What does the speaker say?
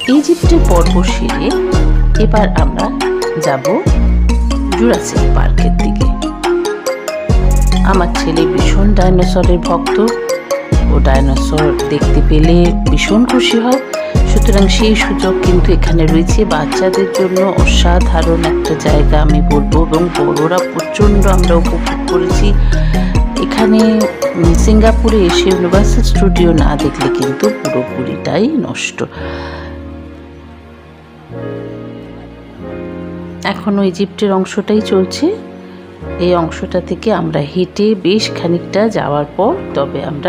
ইজিপ্টের পর্ব সেরে এবার আমরা যাব জুরাসিক পার্কের দিকে। আমার ছেলে ভীষণ ডাইনোসরের ভক্ত, ও ডাইনোসর দেখতে পেলে ভীষণ খুশি হয়। সুতরাং সেই সুযোগ কিন্তু এখানে রয়েছে বাচ্চাদের জন্য। অসাধারণ একটা জায়গা আমি বলবো, এবং বড়রা প্রচণ্ড আমরা উপভোগ করেছি এখানে। সিঙ্গাপুরে এসে ইউনিভার্সাল স্টুডিও না দেখলে কিন্তু পুরোপুরিটাই নষ্ট। এখনও ইজিপ্টের অংশটাই চলছে। এই অংশটা থেকে আমরা হেঁটে বেশ খানিকটা যাওয়ার পর তবে আমরা